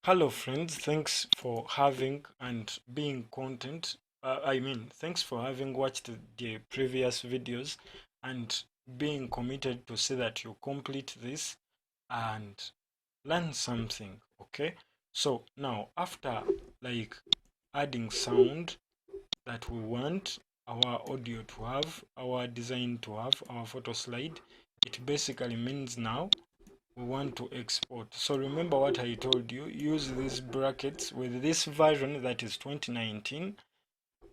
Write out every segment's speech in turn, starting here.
Hello friends, thanks for having and being content. Thanks for having watched the previous videos and being committed to say that you complete this and learn something. Okay, so now after adding sound that we want our audio to have, our design to have, our photo slide, it basically means now we want to export. So remember what I told you, use these brackets. With this version that is 2019,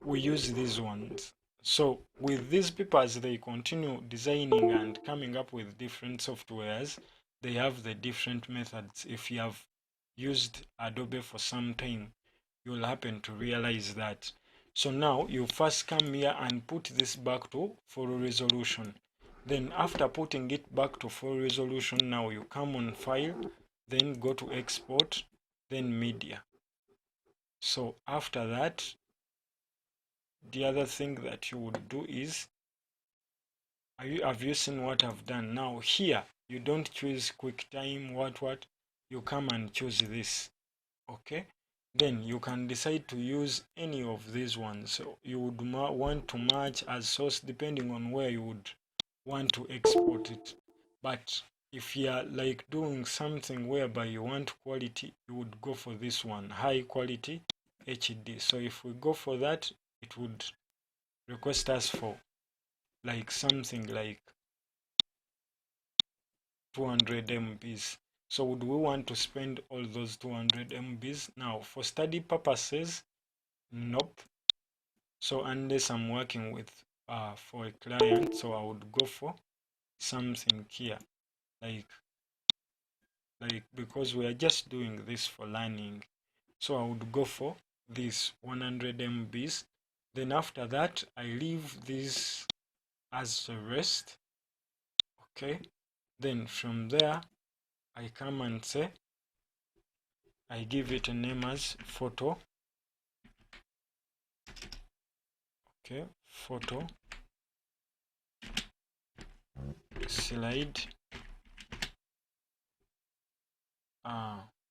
we use these ones. So with these people, as they continue designing and coming up with different softwares, they have the different methods. If you have used Adobe for some time, you'll happen to realize that. So now you first come here and put this back to full resolution. Then after putting it back to full resolution, now you come on file, then go to export, then media. So after that, the other thing that you would do is, have you seen what I've done? Now here, you don't choose QuickTime, what, you come and choose this, okay? Then you can decide to use any of these ones. So you would want to match as source depending on where you would want to export it. But if you are like doing something whereby you want quality, you would go for this one, high quality HD. So if we go for that, it would request us for like something like 200 MBs. So would we want to spend all those 200 MBs? Now for study purposes, nope. So unless I'm working with for a client, so I would go for something here like because we are just doing this for learning, so I would go for this 100 MBs. Then after that I leave this as a rest. Okay, then from there I come and say I give it a name as photo. Okay, photo slide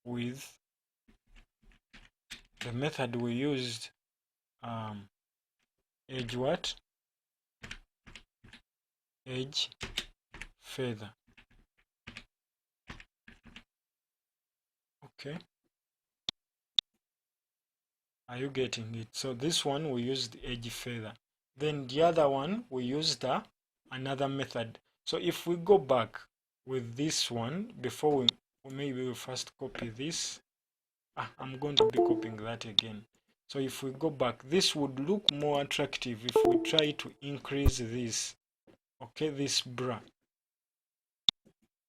with the method we used, edge what? Edge feather. Okay, are you getting it? So this one we used edge feather, then the other one we used another method. So if we go back with this one, before we maybe we first copy this. I'm going to be copying that again. So if we go back, this would look more attractive if we try to increase this, okay, this bra,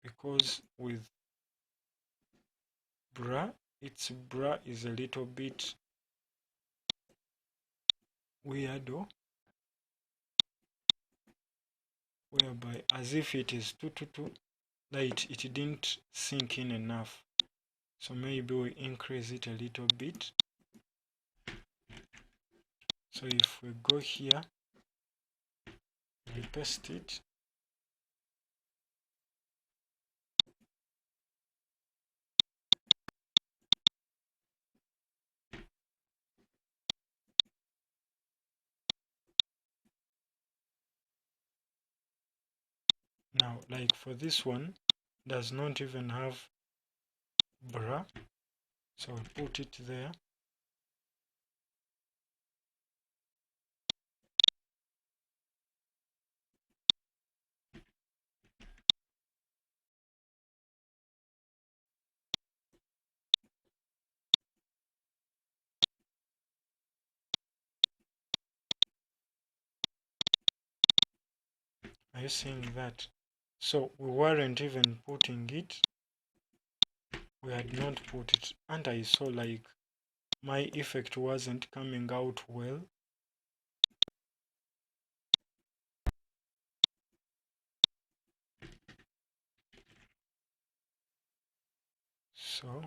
because with bra, its bra is a little bit weirdo, whereby as if it is too light, it didn't sink in enough. So maybe we increase it a little bit. So if we go here, we paste it, now like for this one does not even have bra, so we put it there. Are you seeing that? So we weren't even putting it, we had not put it, and I saw like my effect wasn't coming out well. So